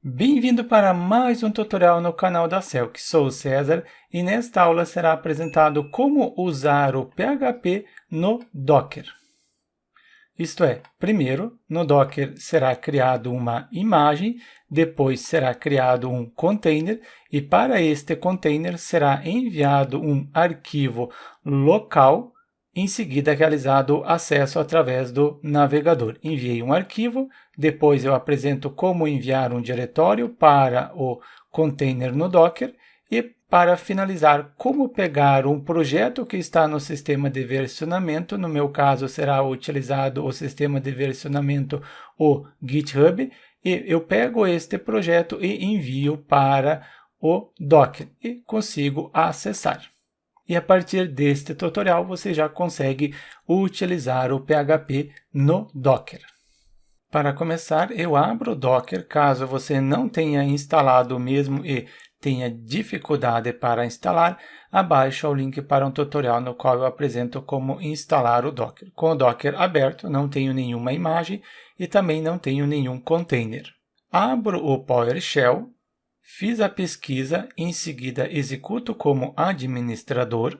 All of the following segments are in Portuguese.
Bem-vindo para mais um tutorial no canal da Celc. Sou o César e nesta aula será apresentado como usar o PHP no Docker. Isto é, primeiro, no Docker será criado uma imagem, depois será criado um container e para este container será enviado um arquivo local, em seguida realizado acesso através do navegador. Enviei um arquivo, depois eu apresento como enviar um diretório para o container no Docker e para finalizar, como pegar um projeto que está no sistema de versionamento, no meu caso será utilizado o sistema de versionamento, o GitHub, e eu pego este projeto e envio para o Docker e consigo acessar. E a partir deste tutorial você já consegue utilizar o PHP no Docker. Para começar, eu abro o Docker, caso você não tenha instalado mesmo e tenha dificuldade para instalar, abaixo o link para um tutorial no qual eu apresento como instalar o Docker. Com o Docker aberto, não tenho nenhuma imagem e também não tenho nenhum container. Abro o PowerShell, fiz a pesquisa, em seguida executo como administrador.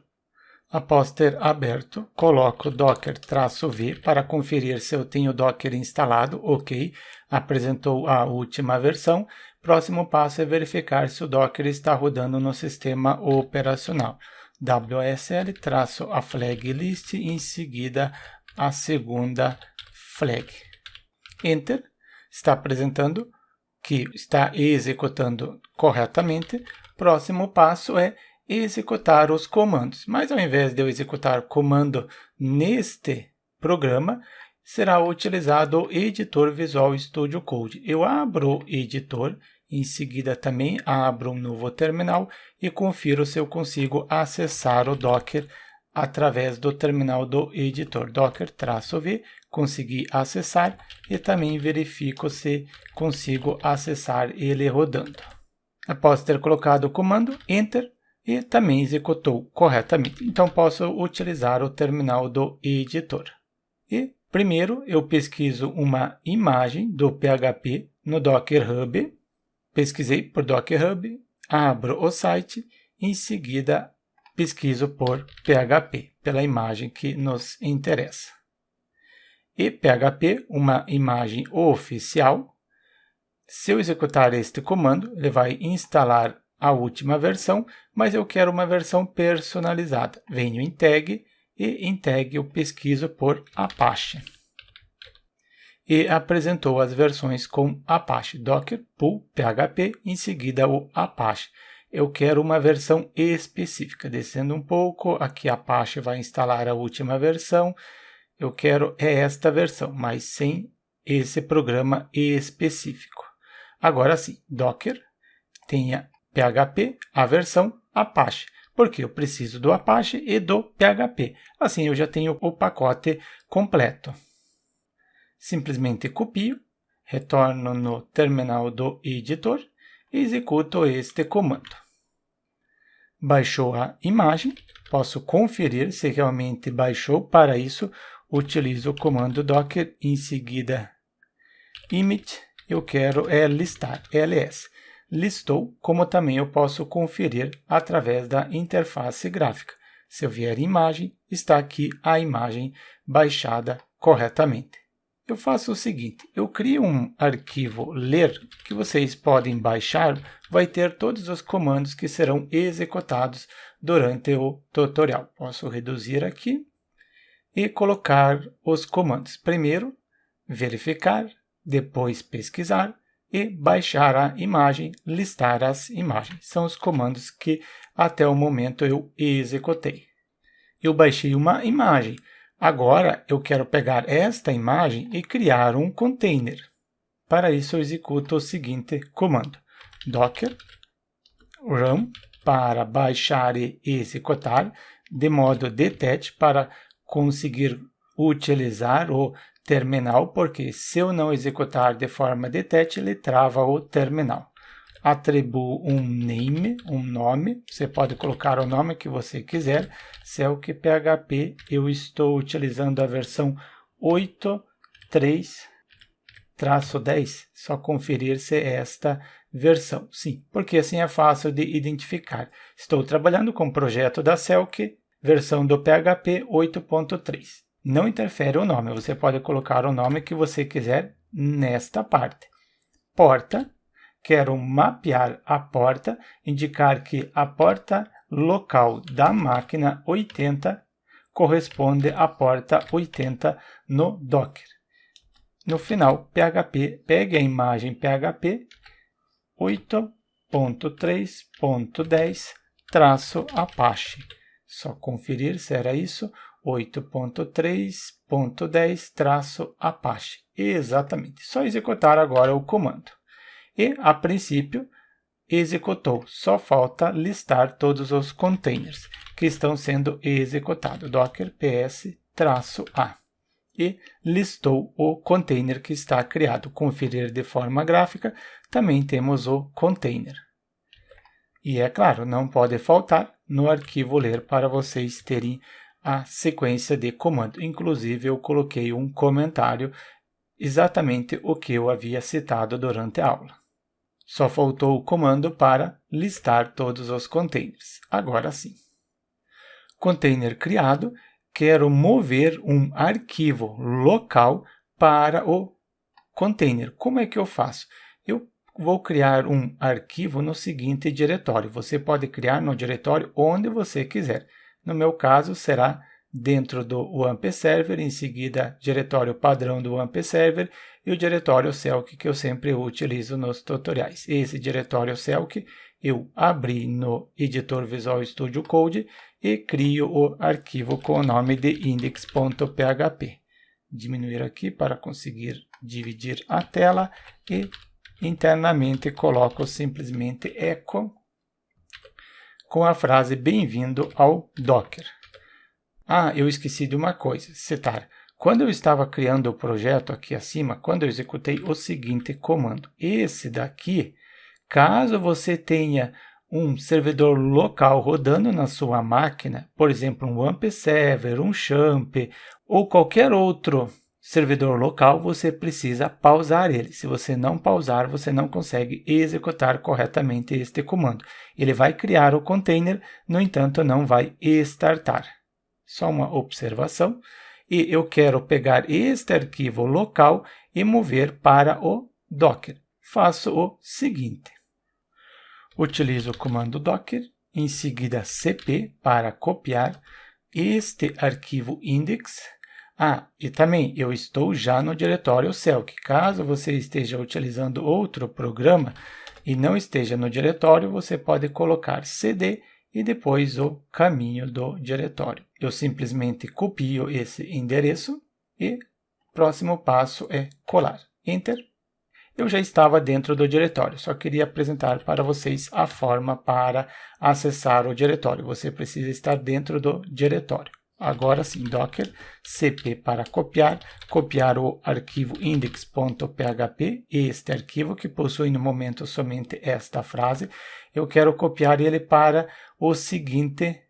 Após ter aberto, coloco docker-v para conferir se eu tenho Docker instalado. Ok, apresentou a última versão. Próximo passo é verificar se o Docker está rodando no sistema operacional. WSL-a flag list, em seguida a segunda flag. Enter, está apresentando que está executando corretamente. Próximo passo é executar os comandos. Mas ao invés de eu executar comando neste programa, será utilizado o editor Visual Studio Code. Eu abro o editor, em seguida também abro um novo terminal e confiro se eu consigo acessar o Docker através do terminal do editor. Docker-v, consegui acessar e também verifico se consigo acessar ele rodando. Após ter colocado o comando, Enter, e também executou corretamente. Então, posso utilizar o terminal do editor. E, primeiro, eu pesquiso uma imagem do PHP no Docker Hub. Pesquisei por Docker Hub, abro o site, em seguida pesquiso por PHP, pela imagem que nos interessa. E PHP, uma imagem oficial. Se eu executar este comando, ele vai instalar a última versão, mas eu quero uma versão personalizada. Venho em tag e em tag eu pesquiso por Apache. E apresentou as versões com Apache, Docker, Pool, PHP, em seguida o Apache. Eu quero uma versão específica. Descendo um pouco, aqui Apache vai instalar a última versão. Eu quero esta versão, mas sem esse programa específico. Agora sim, Docker tenha PHP, a versão Apache, porque eu preciso do Apache e do PHP. Assim eu já tenho o pacote completo. Simplesmente copio, retorno no terminal do editor e executo este comando. Baixou a imagem, posso conferir se realmente baixou. Para isso, utilizo o comando docker, em seguida image, eu quero listar, ls. Listou, como também eu posso conferir através da interface gráfica. Se eu vier imagem, está aqui a imagem baixada corretamente. Eu faço o seguinte, eu crio um arquivo ler que vocês podem baixar, vai ter todos os comandos que serão executados durante o tutorial. Posso reduzir aqui e colocar os comandos. Primeiro, verificar, depois pesquisar, e baixar a imagem, listar as imagens. São os comandos que até o momento eu executei. Eu baixei uma imagem. Agora eu quero pegar esta imagem e criar um container. Para isso eu executo o seguinte comando. Docker run para baixar e executar, de modo detect para conseguir utilizar o terminal, porque se eu não executar de forma detect, ele trava o terminal. Atribuo um name, um nome, você pode colocar o nome que você quiser. Celc PHP, eu estou utilizando a versão 8.3 -10, só conferir se é esta versão. Sim, porque assim é fácil de identificar. Estou trabalhando com o projeto da Selk, versão do PHP 8.3. Não interfere o nome, você pode colocar o nome que você quiser nesta parte. Porta, quero mapear a porta, indicar que a porta local da máquina 80 corresponde à porta 80 no Docker. No final, PHP, pegue a imagem PHP 8.3.10-Apache. Só conferir se era isso, 8.3.10-Apache. Exatamente, só executar agora o comando. E, a princípio, executou. Só falta listar todos os containers que estão sendo executados. Docker ps-a. E listou o container que está criado. Conferir de forma gráfica, também temos o container. E é claro, não pode faltar no arquivo ler para vocês terem a sequência de comando. Inclusive, eu coloquei um comentário exatamente o que eu havia citado durante a aula. Só faltou o comando para listar todos os containers. Agora sim. Container criado. Quero mover um arquivo local para o container. Como é que eu faço? Eu vou criar um arquivo no seguinte diretório. Você pode criar no diretório onde você quiser. No meu caso, será dentro do WAMP Server, em seguida, diretório padrão do WAMP Server e o diretório Selk que eu sempre utilizo nos tutoriais. Esse diretório Selk eu abri no editor Visual Studio Code e crio o arquivo com o nome de index.php. Diminuir aqui para conseguir dividir a tela e internamente coloco simplesmente echo com a frase bem-vindo ao Docker. Eu esqueci de uma coisa, citar. Quando eu estava criando o projeto aqui acima, quando eu executei o seguinte comando, esse daqui, caso você tenha um servidor local rodando na sua máquina, por exemplo, um WAMP Server, um XAMPP ou qualquer outro servidor local, você precisa pausar ele. Se você não pausar, você não consegue executar corretamente este comando. Ele vai criar o container, no entanto, não vai startar. Só uma observação. E eu quero pegar este arquivo local e mover para o Docker. Faço o seguinte. Utilizo o comando Docker, em seguida cp para copiar este arquivo index. E também eu estou já no diretório Selk. Caso você esteja utilizando outro programa e não esteja no diretório, você pode colocar cd e depois o caminho do diretório. Eu simplesmente copio esse endereço e o próximo passo é colar. Enter. Eu já estava dentro do diretório, só queria apresentar para vocês a forma para acessar o diretório. Você precisa estar dentro do diretório. Agora sim, Docker, cp para copiar o arquivo index.php, este arquivo que possui no momento somente esta frase. Eu quero copiar ele para o seguinte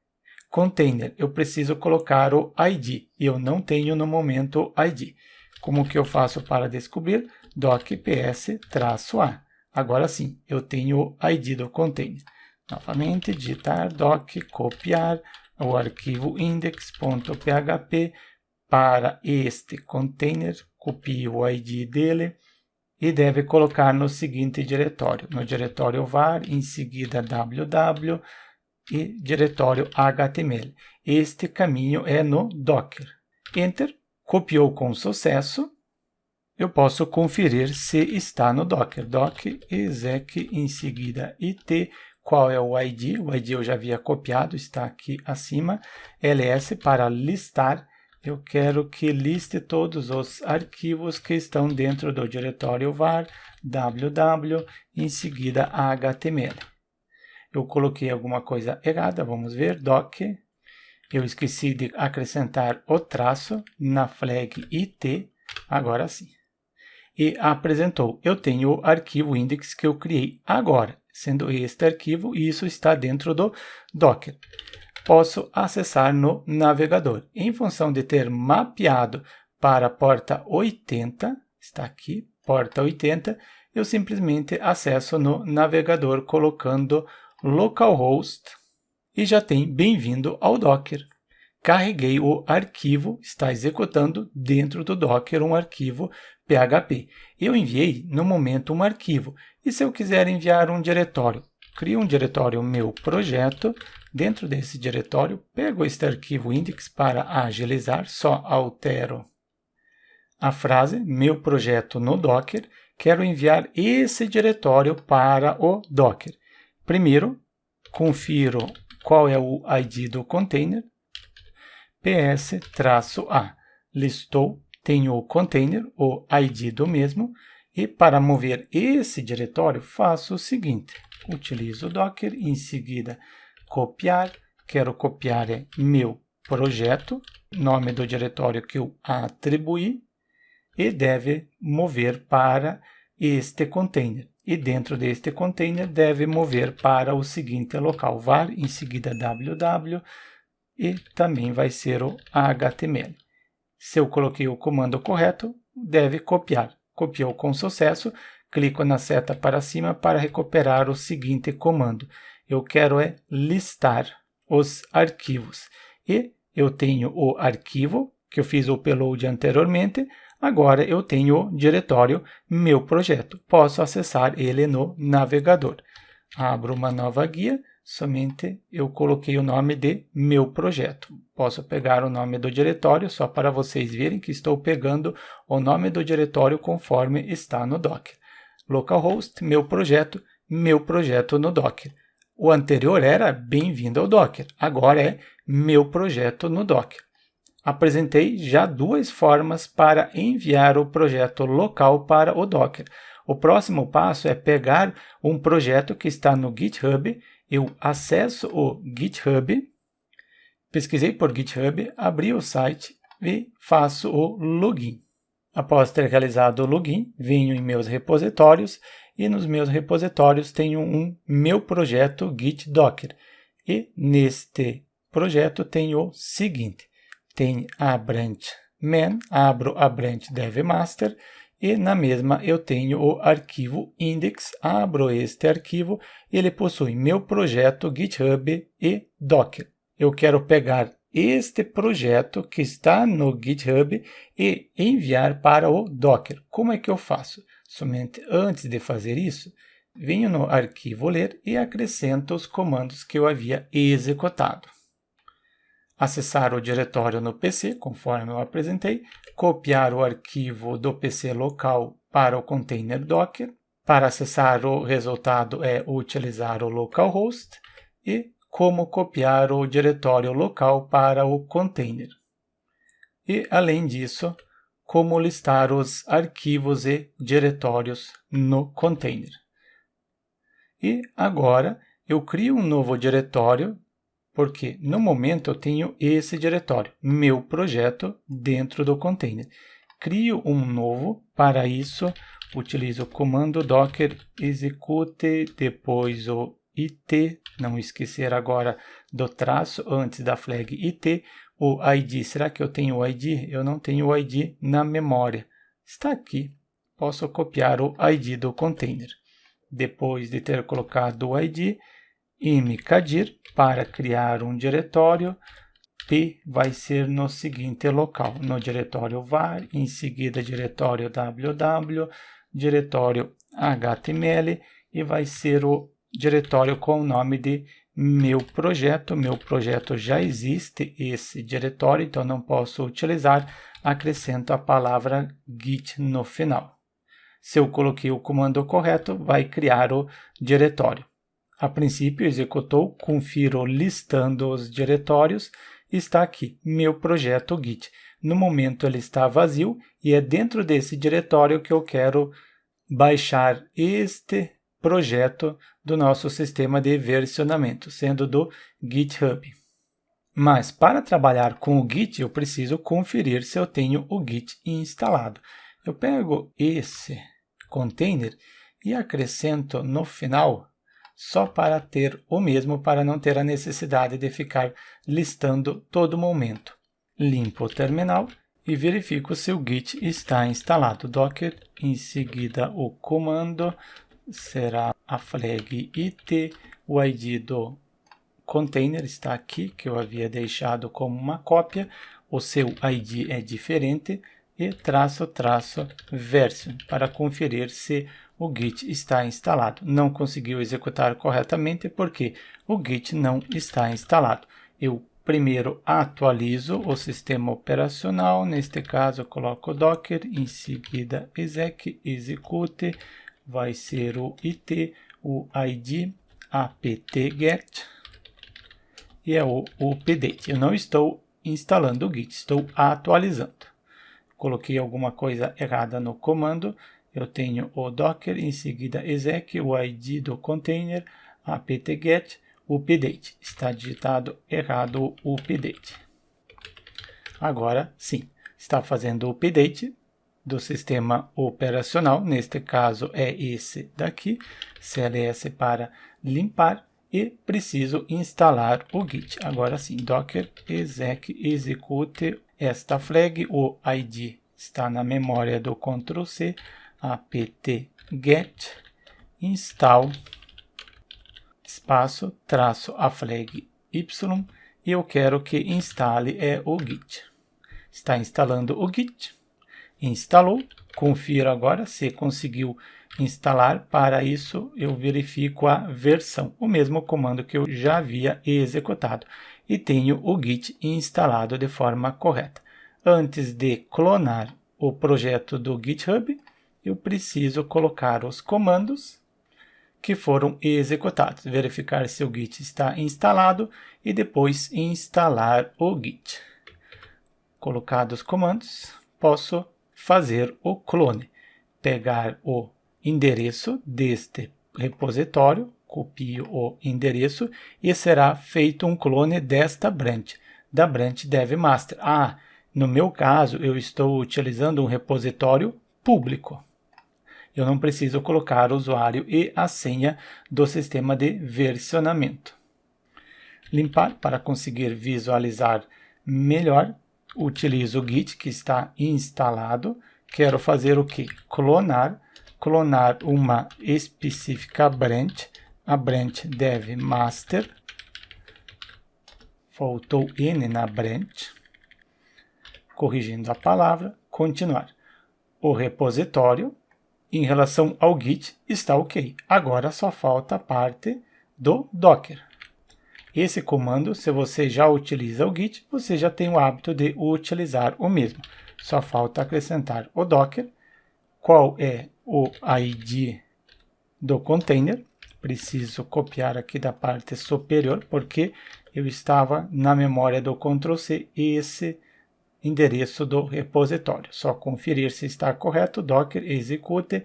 container. Eu preciso colocar o ID, e eu não tenho no momento o ID. Como que eu faço para descobrir? Doc ps-a. Agora sim, eu tenho o ID do container. Novamente, digitar doc, copiar o arquivo index.php para este container, copio o ID dele e deve colocar no seguinte diretório, no diretório var, em seguida www e diretório HTML. Este caminho é no Docker. Enter, copiou com sucesso. Eu posso conferir se está no Docker. Doc exec, em seguida it. Qual é o ID? O ID eu já havia copiado, está aqui acima. ls para listar. Eu quero que liste todos os arquivos que estão dentro do diretório var, www, em seguida HTML. Eu coloquei alguma coisa errada, vamos ver, doc. Eu esqueci de acrescentar o traço na flag it, agora sim. E apresentou, eu tenho o arquivo index que eu criei agora. Sendo este arquivo, isso está dentro do Docker. Posso acessar no navegador. Em função de ter mapeado para a porta 80, está aqui, porta 80, eu simplesmente acesso no navegador colocando localhost e já tem bem-vindo ao Docker. Carreguei o arquivo, está executando dentro do Docker um arquivo PHP. Eu enviei no momento um arquivo. E se eu quiser enviar um diretório? Crio um diretório meu projeto. Dentro desse diretório, pego este arquivo index para agilizar, só altero a frase meu projeto no Docker. Quero enviar esse diretório para o Docker. Primeiro, confiro qual é o ID do container. ps-a, listou, tenho o container, o ID do mesmo, e para mover esse diretório faço o seguinte, utilizo o Docker, em seguida copiar, quero copiar meu projeto, nome do diretório que eu atribuí, e deve mover para este container. E dentro deste container deve mover para o seguinte local, var, em seguida www, e também vai ser o HTML. Se eu coloquei o comando correto, deve copiar. Copiou com sucesso, clico na seta para cima para recuperar o seguinte comando. Eu quero listar os arquivos. E eu tenho o arquivo, que eu fiz o upload anteriormente, agora eu tenho o diretório meu projeto. Posso acessar ele no navegador. Abro uma nova guia. Somente eu coloquei o nome de meu projeto. Posso pegar o nome do diretório, só para vocês verem que estou pegando o nome do diretório conforme está no Docker. Localhost, meu projeto no Docker. O anterior era bem-vindo ao Docker, agora é meu projeto no Docker. Apresentei já duas formas para enviar o projeto local para o Docker. O próximo passo é pegar um projeto que está no GitHub. Eu acesso o GitHub, pesquisei por GitHub, abri o site e faço o login. Após ter realizado o login, venho em meus repositórios e nos meus repositórios tenho um meu projeto Git Docker. E neste projeto tenho o seguinte, tem a branch man, abro a branch dev master, e na mesma eu tenho o arquivo index, abro este arquivo, ele possui meu projeto GitHub e Docker. Eu quero pegar este projeto que está no GitHub e enviar para o Docker. Como é que eu faço? Somente antes de fazer isso, venho no arquivo ler e acrescento os comandos que eu havia executado. Acessar o diretório no PC, conforme eu apresentei, copiar o arquivo do PC local para o container Docker. Para acessar o resultado é utilizar o localhost e como copiar o diretório local para o container. E, além disso, como listar os arquivos e diretórios no container. E agora eu crio um novo diretório, porque no momento eu tenho esse diretório, meu projeto, dentro do container. Crio um novo, para isso utilizo o comando docker execute, depois o it, não esquecer agora do traço antes da flag it, o ID, será que eu tenho o ID? Eu não tenho o ID na memória, está aqui, posso copiar o ID do container. Depois de ter colocado o ID, imcadir para criar um diretório, P vai ser no seguinte local, no diretório var, em seguida diretório www, diretório HTML e vai ser o diretório com o nome de meu projeto. Meu projeto já existe esse diretório, então não posso utilizar, acrescento a palavra git no final. Se eu coloquei o comando correto, vai criar o diretório. A princípio executou, confiro listando os diretórios, está aqui, meu projeto Git. No momento ele está vazio e é dentro desse diretório que eu quero baixar este projeto do nosso sistema de versionamento, sendo do GitHub. Mas para trabalhar com o Git eu preciso conferir se eu tenho o Git instalado. Eu pego esse container e acrescento no final, só para ter o mesmo, para não ter a necessidade de ficar listando todo momento. Limpo o terminal e verifico se o Git está instalado. Docker, em seguida o comando será a flag it, o ID do container está aqui, que eu havia deixado como uma cópia, o seu ID é diferente, e --version para conferir se o Git está instalado. Não conseguiu executar corretamente porque o Git não está instalado. Eu primeiro atualizo o sistema operacional, neste caso eu coloco o Docker, em seguida execute, vai ser o IT, o ID, apt-get e é o update. Eu não estou instalando o Git, estou atualizando. Coloquei alguma coisa errada no comando, eu tenho o Docker, em seguida exec, o ID do container, apt-get, update. Está digitado errado o update. Agora sim, está fazendo o update do sistema operacional, neste caso é esse daqui, cls para limpar, e preciso instalar o Git. Agora sim, docker exec execute esta flag, o ID está na memória do Ctrl+C, apt-get install espaço, traço a flag y, e eu quero que instale o Git. Está instalando o Git, instalou, confiro agora se conseguiu instalar. Para isso eu verifico a versão, o mesmo comando que eu já havia executado, e tenho o Git instalado de forma correta. Antes de clonar o projeto do GitHub, eu preciso colocar os comandos que foram executados, verificar se o Git está instalado e depois instalar o Git. Colocados os comandos, posso fazer o clone, pegar o endereço deste repositório, copio o endereço e será feito um clone desta branch, da branch DevMaster. No meu caso, eu estou utilizando um repositório público. Eu não preciso colocar o usuário e a senha do sistema de versionamento. Limpar para conseguir visualizar melhor. Utilizo o Git que está instalado. Quero fazer o que? Clonar uma específica branch, a branch DevMaster. Faltou N na branch. Corrigindo a palavra, continuar. O repositório, em relação ao Git, está ok. Agora só falta a parte do Docker. Esse comando, se você já utiliza o Git, você já tem o hábito de utilizar o mesmo. Só falta acrescentar o Docker. Qual é o ID do container? Preciso copiar aqui da parte superior, porque eu estava na memória do Ctrl+C esse endereço do repositório. Só conferir se está correto. Docker execute.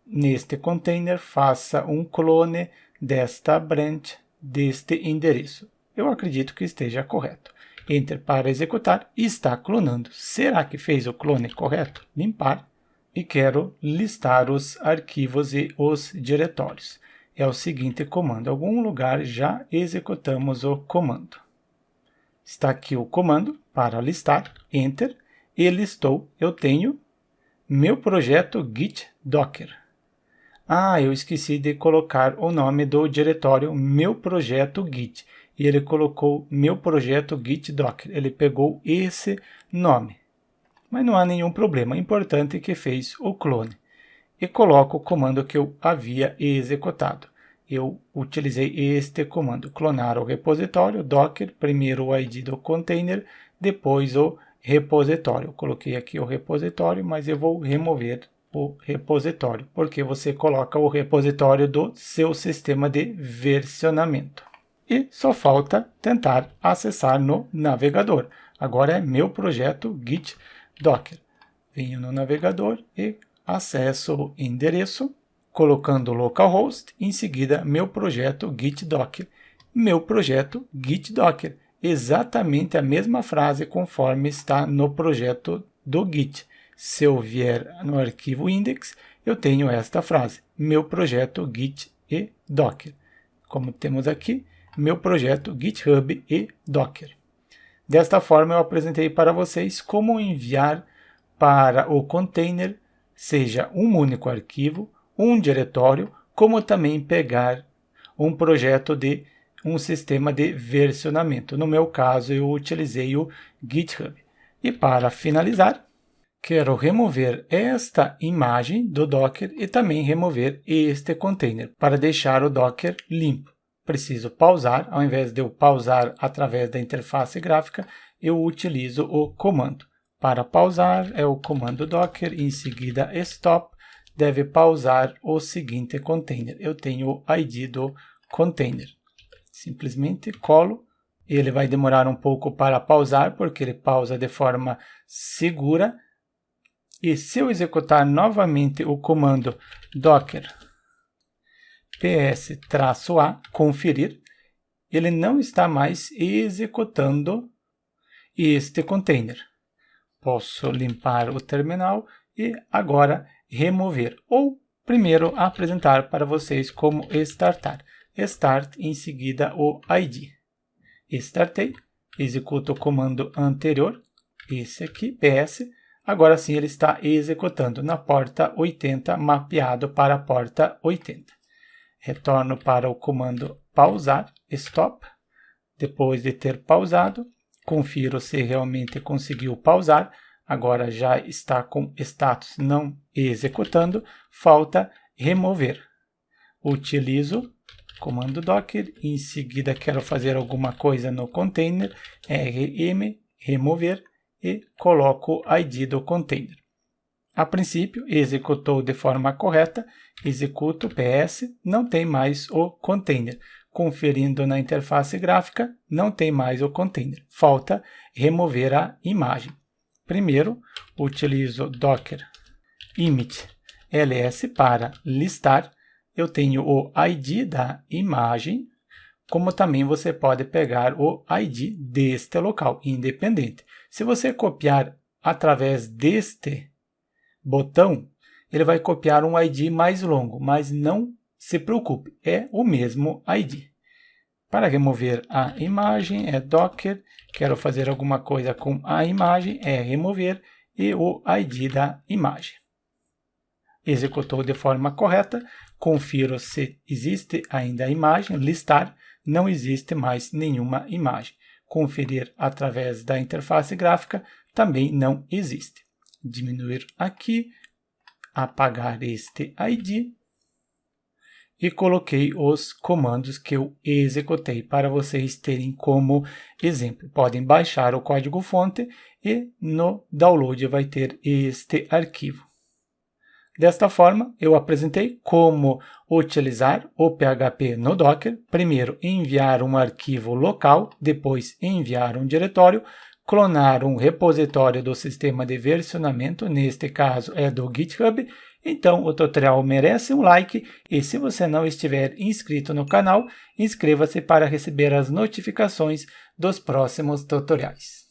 Neste container, faça um clone desta branch, deste endereço. Eu acredito que esteja correto. Enter para executar e está clonando. Será que fez o clone correto? Limpar. E quero listar os arquivos e os diretórios. É o seguinte comando. Em algum lugar já executamos o comando. Está aqui o comando para listar. Enter. E listou. Eu tenho meu projeto Git Docker. Eu esqueci de colocar o nome do diretório meu projeto Git. E ele colocou meu projeto Git Docker. Ele pegou esse nome. Mas não há nenhum problema. O importante é que fez o clone. E coloco o comando que eu havia executado. Eu utilizei este comando. Clonar o repositório, Docker, primeiro o ID do container, depois o repositório. Eu coloquei aqui o repositório, mas eu vou remover o repositório, porque você coloca o repositório do seu sistema de versionamento. E só falta tentar acessar no navegador. Agora é meu projeto Git Docker. Venho no navegador e acesso o endereço, colocando localhost, em seguida meu projeto Git Docker. Meu projeto Git Docker. Exatamente a mesma frase conforme está no projeto do Git. Se eu vier no arquivo index, eu tenho esta frase, meu projeto Git e Docker. Como temos aqui, meu projeto GitHub e Docker. Desta forma, eu apresentei para vocês como enviar para o container, seja um único arquivo, um diretório, como também pegar um projeto de um sistema de versionamento. No meu caso, eu utilizei o GitHub. E para finalizar, quero remover esta imagem do Docker e também remover este container para deixar o Docker limpo. Preciso pausar, ao invés de eu pausar através da interface gráfica, eu utilizo o comando. Para pausar é o comando docker, em seguida stop, deve pausar o seguinte container. Eu tenho o ID do container. Simplesmente colo, ele vai demorar um pouco para pausar, porque ele pausa de forma segura. E se eu executar novamente o comando docker ps-a, conferir, ele não está mais executando este container. Posso limpar o terminal e agora remover, ou primeiro apresentar para vocês como startar. Start, em seguida o ID. Startei, executo o comando anterior, esse aqui, ps, agora sim ele está executando na porta 80, mapeado para a porta 80. Retorno para o comando pausar, stop. Depois de ter pausado, confiro se realmente conseguiu pausar. Agora já está com status não executando. Falta remover. Utilizo comando docker. Em seguida quero fazer alguma coisa no container. rm, remover e coloco o ID do container. A princípio, executou de forma correta, executo ps, não tem mais o container. Conferindo na interface gráfica, não tem mais o container. Falta remover a imagem. Primeiro, utilizo docker image ls para listar. Eu tenho o ID da imagem, como também você pode pegar o ID deste local, independente. Se você copiar através deste botão, ele vai copiar um ID mais longo, mas não se preocupe, é o mesmo ID. Para remover a imagem é docker, quero fazer alguma coisa com a imagem, é remover e o ID da imagem. Executou de forma correta, confiro se existe ainda a imagem, listar, não existe mais nenhuma imagem. Conferir através da interface gráfica, também não existe. Diminuir aqui, apagar este ID e coloquei os comandos que eu executei para vocês terem como exemplo. Podem baixar o código-fonte e no download vai ter este arquivo. Desta forma, eu apresentei como utilizar o PHP no Docker. Primeiro, enviar um arquivo local, depois enviar um diretório, clonar um repositório do sistema de versionamento, neste caso é do GitHub. Então, o tutorial merece um like e se você não estiver inscrito no canal, inscreva-se para receber as notificações dos próximos tutoriais.